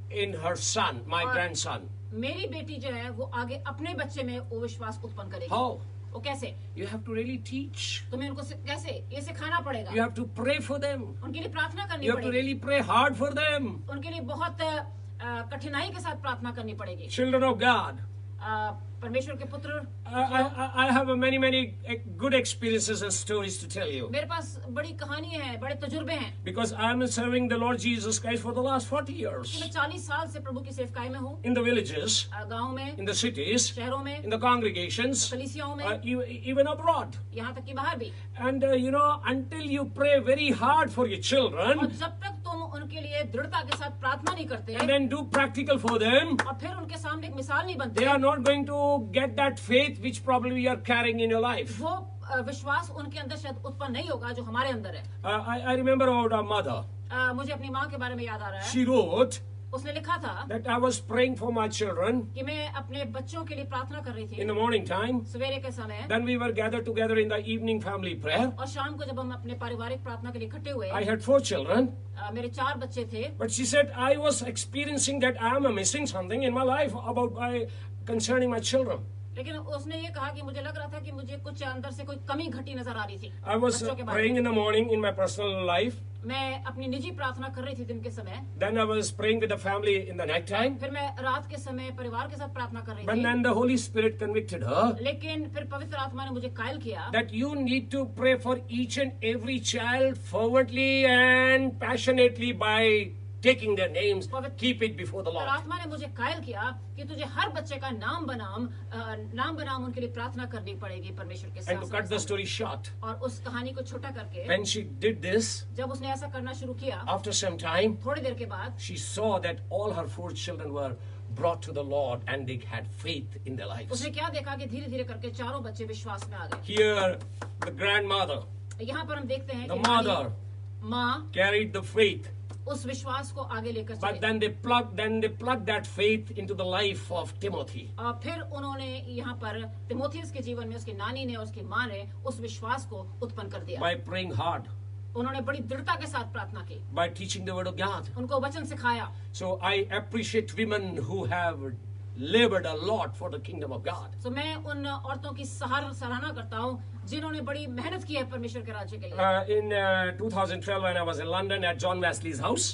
in her son, my grandson.
मेरी बेटी जो है वो आगे अपने बच्चे में वो विश्वास उत्पन्न करेगी।
How?
वो कैसे?
You have to really teach.
तुम्हें उनको कैसे ये सिखाना पड़ेगा।
You have to pray for them.
उनके लिए प्रार्थना करनी
You have to
पड़ेगी।
really pray hard for them.
उनके लिए बहुत कठिनाई के साथ प्रार्थना करनी पड़ेगी।
Children of God.
परमेश्वर के पुत्र।
I have many good experiences and stories to tell you.
मेरे पास बड़ी कहानियां हैं, बड़े तजुर्बे हैं।
Because I am serving the Lord Jesus Christ for the last 40 years.
मैं 40 साल से प्रभु की सेवकाई में हूँ।
In the villages,
गाँव में,
in the cities,
शहरों में,
in the congregations,
कलीसियाओं में,
even abroad.
यहाँ तक कि बाहर भी।
And until you pray very hard for your children,
और जब तक तुम उनके लिए दृढ़ता के साथ प्रार्थना नहीं करते,
and then do practical for them,
और फिर उनके सामने एक मिसाल नहीं बनते,
they are not going to get that faith which probably you are carrying in your life.
वो विश्वास उनके अंदर शायद उत्पन्न नहीं होगा जो हमारे अंदर है।
I remember about our mother.
मुझे अपनी माँ के बारे में याद आ रहा है।
She wrote
उसने लिखा था
that I was praying for my children
कि मैं अपने बच्चों के लिए प्रार्थना कर रही
in the
थी
morning time.
सवेरे के समय,
Then we were gathered together in the evening family prayer.
और शाम को जब हम अपने पारिवारिक प्रार्थना के लिए इकट्ठे हुए,
I had 4 children,
मेरे 4 बच्चे थे,
but she said I was experiencing that I am missing something in my life about concerning my children.
लेकिन उसने ये कहा कि मुझे लग रहा था कि मुझे कुछ अंदर से कोई कमी घटी नजर आ रही थी
I was
बच्चों के बारे
praying
में।
in the morning in my personal life.
मैं अपनी निजी प्रार्थना कर रही थी दिन के समय,
Then I was praying with the family in the night time.
फिर मैं रात के समय परिवार के साथ प्रार्थना कर रही
But
थी,
then the Holy Spirit convicted her
लेकिन फिर पवित्र आत्मा ने मुझे कायल किया
that you need to pray for each and every child fervently and passionately by taking their names, keep it before the
और
Lord.
आत्मा ने मुझे कायल किया कि तुझे हर बच्चे का नाम बनाम उनके लिए प्रार्थना करनी पड़ेगी परमेश्वर के
And to cut the
साथ।
story short,
और उस कहानी को छोटा करके
when she did this,
जब उसने ऐसा करना शुरू किया,
after some time,
थोड़ी देर के बाद
she saw that all her 4 children were brought to the Lord and they had faith in their lives.
उसने क्या देखा कि धीरे धीरे करके चारों बच्चे विश्वास में आ गए।
Here, the grandmother
यहाँ पर हम देखते हैं
The
कि
mother
माँ
carried the faith,
उस विश्वास को आगे लेकर
but
चले,
then they plugged that faith into the life of Timothy.
और फिर उन्होंने यहाँ पर तिमोथियस के जीवन में उसकी नानी ने और उसकी माँ ने उस विश्वास को उत्पन्न कर दिया।
By praying hard,
उन्होंने बड़ी दृढ़ता के साथ प्रार्थना की,
by teaching the word of God.
उनको वचन सिखाया।
So I appreciate women who have labored a lot for the kingdom of God.
तो मैं उन औरतों की सराहना करता हूँ जिन्होंने बड़ी मेहनत की है परमेश्वर के राज्य के लिए।
In 2012, when I was in London at John Wesley's house,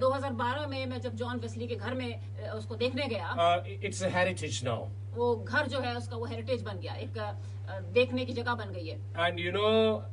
2012 में मैं जब जॉन वेस्ली के घर में उसको देखने गया,
it's a heritage now.
वो घर जो है उसका वो हेरिटेज बन गया, एक देखने की जगह बन गई है।
And you know,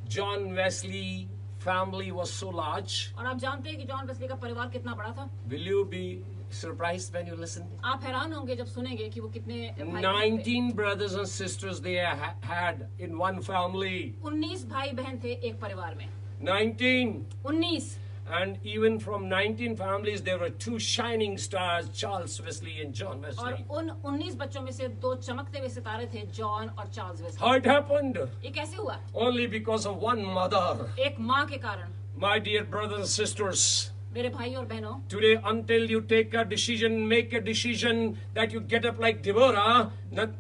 John Wesley family was so large.
और आप जानते हैं कि जॉन वेस्ली का परिवार कितना बड़ा था।
Will you be surprised when you listen?
आप हैरान होंगे जब सुनेंगे कि वो कितने भाई बहन थे।
19 brothers and sisters they had in one family.
19 भाई बहन थे एक परिवार में।
19.
19
And even from 19 families, there were 2 shining stars, Charles Wesley and John
और
Wesley.
उन 19 बच्चों में से 2 चमकते हुए सितारे थे, जॉन और Charles Wesley.
How it happened?
ये कैसे हुआ?
Only because of one mother.
एक माँ के कारण।
My dear brothers and sisters,
मेरे भाई और बहनों,
today until you take a decision, make a decision that you get up like Deborah,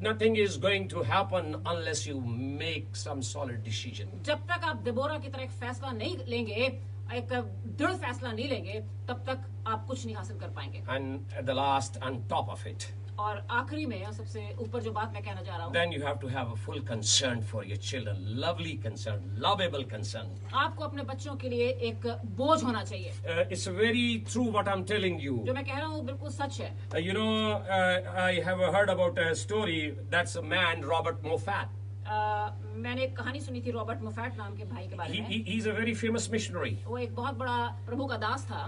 nothing is going to happen unless you make some solid decision.
जब तक आप Deborah की तरह एक फैसला नहीं लेंगे, एक दृढ़ फैसला नहीं लेंगे, तब तक आप कुछ नहीं हासिल कर पाएंगे।
And at the last, on top of it,
और आखिरी में सबसे ऊपर जो बात मैं कहना चाह रहा हूँ,
then you have to have a full concern for your children, lovely concern, lovable concern.
आपको अपने बच्चों के लिए एक बोझ होना चाहिए।
It's very true what I'm telling you.
जो मैं कह रहा हूँ बिल्कुल सच है।
You know, I have heard about a story. That's a man, Robert Moffat.
मैंने एक कहानी सुनी थी रॉबर्ट मोफैट नाम के भाई के बारे में।
He's a very famous missionary.
वो एक बहुत बड़ा प्रभु का दास था।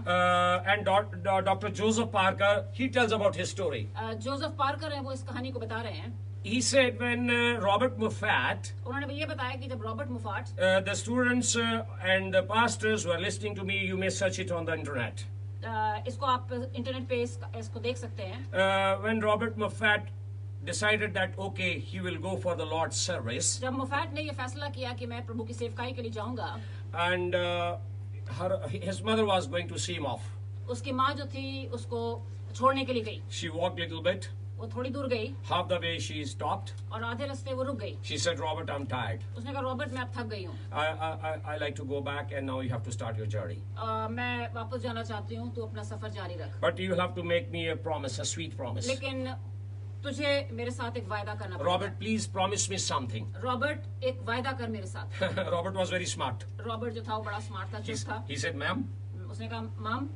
And Dr. Joseph Parker, he tells about his story.
Joseph Parker हैं, वो इस कहानी को बता रहे हैं।
He said when Robert Moffat,
उन्होंने ये बताया कि जब Robert मोफाट,
the students and the pastors who are listening to me, you may search it on the internet.
इसको आप इंटरनेट पे इसको देख सकते हैं।
When Robert Moffat decided that okay, he will go for the Lord's service,
जब मोफैट ने ये फैसला किया कि मैं प्रभु की सेवकाई के लिए जाऊंगा,
and his mother was going to see him off.
उसकी माँ जो थी उसको छोड़ने के लिए गई।
She walked a little bit.
वो थोड़ी दूर गई
Half the way she stopped.
और आधे रास्ते वो रुक गई।
She said, Robert, I'm tired.
उसने कहा रॉबर्ट मैं अब थक गई हूँ,
I like to go back and now you have to start your journey.
मैं वापस जाना चाहती हूँ, तू अपना सफर जारी रख,
But you will have to make me a promise, a sweet promise.
लेकिन तुझे मेरे साथ एक वायदा करना पड़ेगा।
Robert, please promise me something.
Robert एक वायदा कर मेरे साथ।
Robert was very smart.
Robert जो था वो बड़ा स्मार्ट था, चुप था।
He said, ma'am,
उसने कहा माम,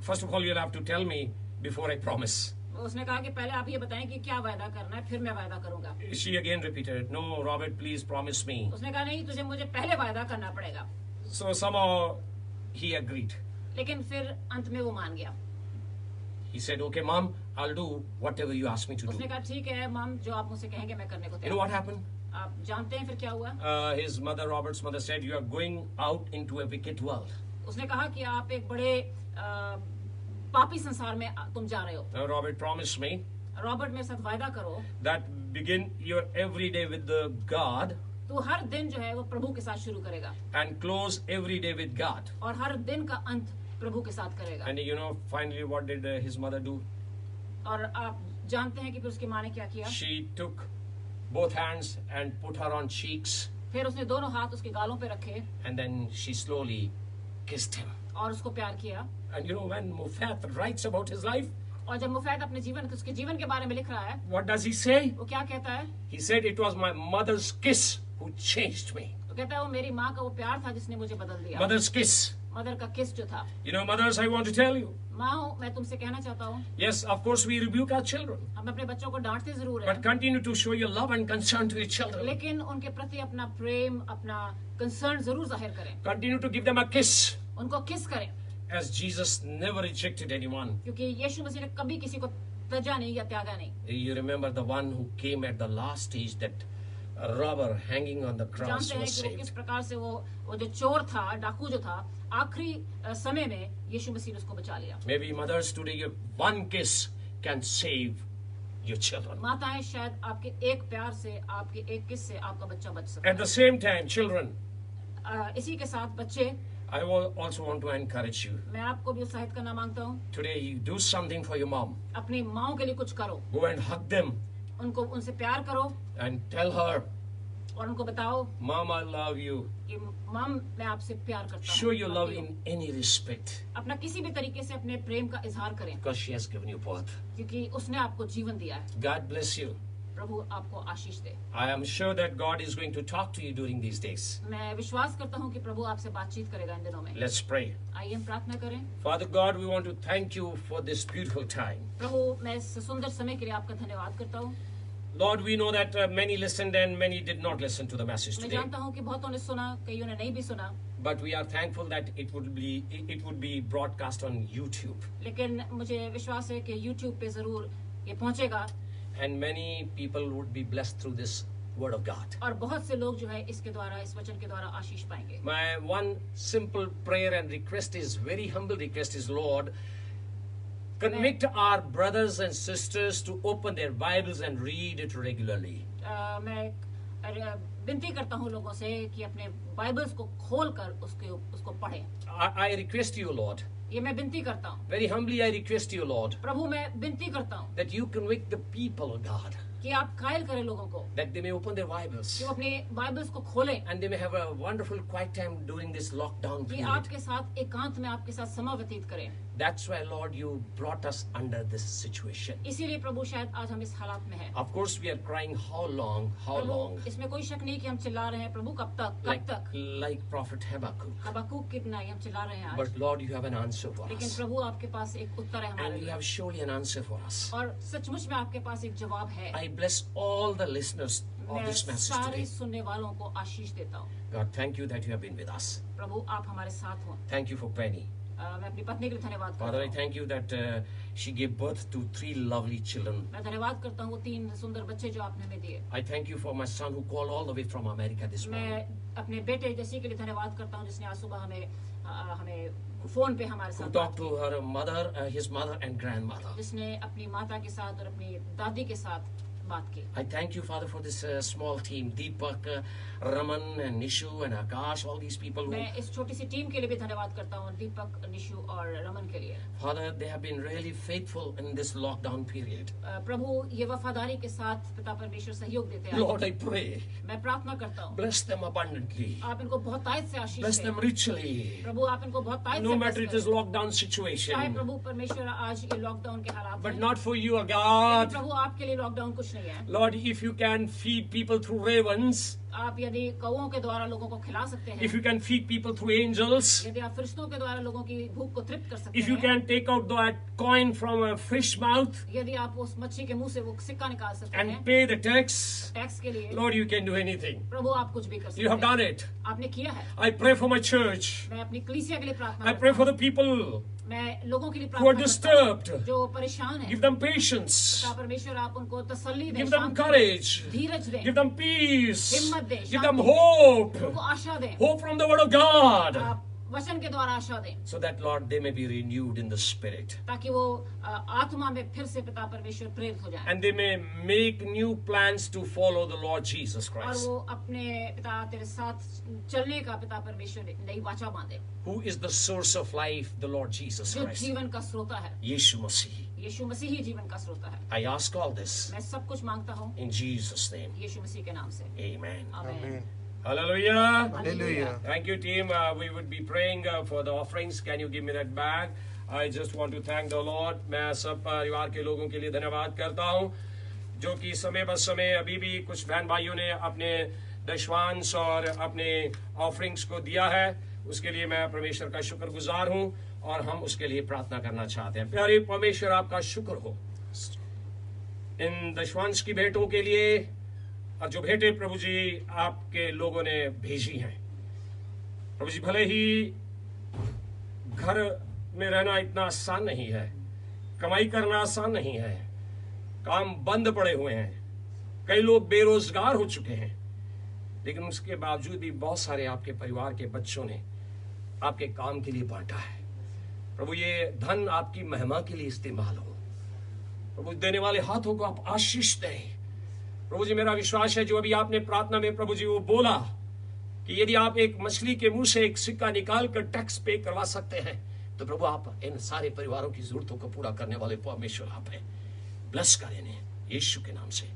first of all, you'll have to tell me before I promise.
उसने कहा कि पहले आप ये बताएं कि क्या वायदा करना है, फिर मैं वायदा करूंगा।
She again repeated, no, Robert, please promise me.
उसने कहा नहीं, तुझे मुझे पहले वायदा करना पड़ेगा।
So somehow he agreed.
लेकिन फिर अंत में वो मान गया।
He said, okay, mom, I'll do whatever you ask me to do.
उसने कहा ठीक है माम, जो आप मुझसे कहेंगे मैं करने को
You know
तैयार
what
हूँ।
happened?
आप जानते हैं फिर क्या हुआ?
His mother, Robert's mother, said, you are going out into a wicked world.
उसने कहा कि आप एक बड़े पापी संसार में तुम जा रहे हो।
Now, Robert promised me
Robert मेरे साथ वायदा करो,
that begin your every day with the God
तू हर दिन जो है वो प्रभु के साथ शुरू करेगा
and close every day with God.
और हर दिन का अंत प्रभु के साथ करेगा।
And you know, finally, what did his mother do?
और आप जानते हैं कि फिर उसकी माँ ने क्या किया?
She took both hands and put her on cheeks,
फिर उसने दोनों हाथ उसके गालों पे रखे
and then she slowly kissed him.
और उसको प्यार किया।
And you know, when Mufath writes about his life,
और जब मुफैद अपने उसके जीवन के बारे में लिख रहा है,
what does he say?
वो क्या कहता है?
He said, it was my mother's kiss who changed me.
वो कहता है वो मेरी माँ का वो प्यार था जिसने मुझे बदल दिया।
Mother's kiss.
मदर का किस जो था।
You know, mothers, I want to tell you.
माँ, मैं तुमसे कहना चाहता हूँ,
Yes, of course, we rebuke our children,
हम अपने बच्चों को डांटते जरूर
but
हैं,
continue to show your love and concern to your children.
लेकिन उनके प्रति अपना प्रेम, अपना कंसर्न जरूर जाहिर करें,
Continue to give them a kiss,
उनको किस करें,
as Jesus never rejected anyone.
क्योंकि यीशु मसीह ने कभी किसी को तजा नहीं या त्यागा नहीं।
You remember the one who came at the last stage, that robber hanging on the cross
जानते हैं
was
कि वो किस
saved.
प्रकार से वो जो चोर था, डाकू जो था, आखिरी समय में यीशु मसीह ने उसको बचा लिया।
Maybe mothers today, your one kiss can save your children.
माताएं शायद आपके एक प्यार से, आपके एक किस से आपका बच्चा बच सकता
At the same time, children,
है। इसी के साथ बच्चे,
I will also want to encourage you.
मैं आपको भी उत्साहित करना मांगता हूँ,
Today, you do something for your mom.
अपनी माँओं के लिए कुछ करो,
Go and hug them
उनसे प्यार करो
and tell her,
और उनको बताओ
Mom, I love you.
कि माम, मैं आपसे प्यार करता हूँ।
Show your love in any respect,
अपना किसी भी तरीके से अपने प्रेम का इजहार करें,
because she has given you birth.
क्योंकि उसने आपको जीवन दिया है।
God bless you.
प्रभु आपको आशीष दे।
I am sure that God is going to talk to you during these days.
मैं विश्वास करता हूँ कि प्रभु आपसे बातचीत करेगा इन दिनों में।
Let's pray.
आइए हम प्रार्थना करें।
Father God, we want to thank you for this beautiful time.
प्रभु, मैं इस सुंदर समय के लिए आपका धन्यवाद करता हूँ।
Lord, we know that many listened and many did not listen to the message
मैं
today.
जानता हूँ कि बहुतों ने सुना, कईयों ने नहीं भी सुना,
But we are thankful that it would be broadcast on YouTube.
लेकिन मुझे विश्वास है कि YouTube पे जरूर ये पहुँचेगा
And many people would be blessed through this word of God.
और बहुत से लोग जो है इसके द्वारा, इस वचन के द्वारा आशीष पाएंगे।
My one simple prayer and request is, very humble request is, Lord, convict our brothers and sisters to open their Bibles and read it regularly.
मैं विनती करता हूँ लोगों से कि अपने बाइबल्स को खोलकर उसको पढ़ें।
I request you, Lord,
ये मैं विनती करता हूँ।
very humbly I request you, Lord,
प्रभु, मैं विनती करता हूँ
that you convict the people of God,
कि आप कायल करें लोगों को,
that they may open their Bibles
कि वो अपने बाइबल्स को खोलें,
and they may have a wonderful quiet time during this lockdown
कि
period.
आपके साथ एकांत में आपके साथ समय व्यतीत करें।
That's why, Lord, you brought us under this situation.
इसीलिए प्रभु शायद आज हम इस हालात में हैं।
Of course, we are crying, how long, how long?
प्रभु, इसमें कोई शक नहीं कि हम चिल्ला रहे हैं, प्रभु कब तक,
Like,
कब तक।
like Prophet Habakkuk.
हबक्कूक की नहीं हम चिल्ला रहे हैं आज,
But Lord, you have an answer for
लेकिन
us.
प्रभु आपके पास एक उत्तर है हमारे
And you
लिए,
have surely an answer for us.
और सचमुच में आपके पास एक जवाब है।
I bless all the listeners of
मैं
this message
सारे
today.
सुनने वालों को आशीष देता हूँ।
God, thank you that you have been with us.
प्रभु, आप हमारे साथ हो।
Thank you for Penny.
मैं अपनी पत्नी के लिए धन्यवाद करता
Father, I
हूँ।
thank you that she gave birth to 3 lovely children.
मैं धन्यवाद करता हूँ वो 3 सुंदर बच्चे जो आपने हमें दिए।
I thank you for my son who called all the way from America this morning.
मैं अपने बेटे जैसी के लिए धन्यवाद करता हूँ जिसने आज सुबह हमें फोन पे हमारे
Who
साथ
talked
बात
to her mother, his mother and grandmother.
की, जिसने अपनी माता के साथ और अपनी दादी के साथ बात की।
I thank you, Father, for this small team, Deepak, Raman, and Nishu, and Akash, all these people who,
मैं इस छोटी सी टीम के लिए भी धन्यवाद करता हूँ, दीपक, निशु और रमन के लिए।
Father, they have been really faithful in this lockdown period.
प्रभु, ये वफादारी के साथ पिता परमेश्वर सहयोग देते हैं।
Lord, I pray,
मैं प्रार्थना करता हूँ,
bless them abundantly,
आप इनको बहुत तायत से आशीष
bless
दें।
them richly,
प्रभु, आप इनको बहुत तायत
no
से
matter
bless
it is
करें।
lockdown
चाहे
situation,
प्रभु परमेश्वर आज ये लॉकडाउन के हालात
but
हैं,
not for you, O
लेकिन
God.
प्रभु आपके लिए लॉकडाउन कुछ नहीं है।
Lord, if you can feed people through ravens,
आप यदि कौओं के द्वारा लोगों को खिला सकते हैं,
if you can feed people through angels,
यदि आप फरिश्तों के द्वारा लोगों की भूख को तृप्त कर सकते
if you
हैं,
can take out that coin from a fish mouth
यदि आप उस मच्छी के मुंह से वो सिक्का निकाल सकते हैं
and pay the tax,
tax के लिए,
Lord, you can do anything.
प्रभु आप कुछ भी कर सकते
You have
हैं।
done it.
आपने किया है।
I pray for my church.
मैं अपनी कलीसिया के लिए प्रार्थना
I
करता
pray for
हूँ।
the people
मैं लोगों के लिए
who are
प्रार्थना करता हूँ
disturbed.
जो परेशान है।
Give them patience.
पिता परमेश्वर आप उनको तसल्ली दें,
Give them
शांति दें,
courage.
धीरज दें,
Give them peace.
हिम्मत दें,
Give them
शांति दें,
hope.
उनको आशा दें।
Hope from the Word of God.
आप वचन के द्वारा आशा दें,
so that Lord they may be renewed in the spirit
ताकि वो आत्मा में फिर से पिता परमेश्वर प्रेरित हो जाए
and they may make new plans to follow the Lord Jesus
और
Christ,
वो अपने पिता तेरे साथ चलने का पिता परमेश्वर नई वाचा बांधे,
who is the source of life, the Lord Jesus
जो
Christ,
जीवन का स्रोता है।
Yeshu Masih.
यीशु मसीह ही जीवन का स्रोता है।
I ask all this
मैं सब कुछ मांगता हूँ
in Jesus' name.
यीशु मसीह के नाम से,
Amen.
आमीन।
Hallelujah.
Hallelujah.
Thank you, team. We would be praying for the offerings. Can you give me that bag? I just want to thank the Lord. मैं सब परिवार के लोगों के लिए धन्यवाद करता हूँ जो कि समय ब समय अभी भी कुछ बहन भाइयों ने अपने दशवांश और अपने ऑफरिंग्स को दिया है। उसके लिए मैं परमेश्वर का शुक्रगुजार हूँ और हम उसके लिए प्रार्थना करना चाहते हैं। प्यारे परमेश्वर आपका शुक्र हो इन दशवांश की भेंटों के लिए और जो भेंटें प्रभु जी आपके लोगों ने भेजी हैं। प्रभु जी भले ही घर में रहना इतना आसान नहीं है, कमाई करना आसान नहीं है, काम बंद पड़े हुए हैं, कई लोग बेरोजगार हो चुके हैं, लेकिन उसके बावजूद भी बहुत सारे आपके परिवार के बच्चों ने आपके काम के लिए बांटा है। प्रभु ये धन आपकी महिमा के लिए इस्तेमाल हो। प्रभु देने वाले हाथों को आप आशीष दें। प्रभु जी मेरा विश्वास है जो अभी आपने प्रार्थना में प्रभु जी वो बोला कि यदि आप एक मछली के मुंह से एक सिक्का निकाल कर टैक्स पे करवा सकते हैं तो प्रभु आप इन सारे परिवारों की जरूरतों को पूरा करने वाले परमेश्वर आप हैं। ब्लेस करें इन्हें यीशु के नाम से,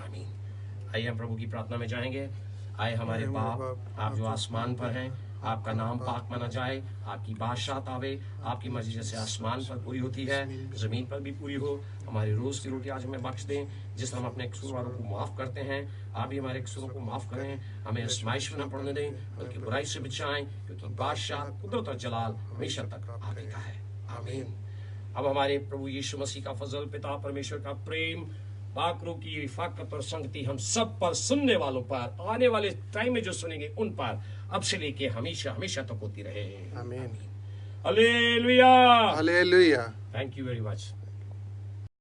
आमीन। आइए हम प्रभु की प्रार्थना में जाएंगे। आए हमारे बाप, आप जो आसमान पर हैं, आपका नाम पाक माना जाए, आपकी बादशाहत आवे, आपकी मर्जी जैसे आसमान पर पूरी होती है जमीन पर भी पूरी हो। हमारी रोज की रोटी आज हमें बख्श दें, जिस हम अपने कसूरवारों को माफ करते हैं आप भी हमारे कसूरों को माफ करें। हमें आजमाइश में न पड़ने दें बल्कि बुराई से बचाएं, क्योंकि बादशाह कुदरत और जलाल हमेशा तक आप ही का है, आमीन। अब हमारे प्रभु यीशु मसीह का फजल, पिता परमेश्वर का प्रेम, बाकरों की रिफाकत और संगति हम सब पर, सुनने वालों पर, आने वाले टाइम में जो सुनेंगे उन पर अब से लेके हमेशा हमेशा तक होती रहे,
आमीन।
Hallelujah.
Hallelujah.
Thank you very much.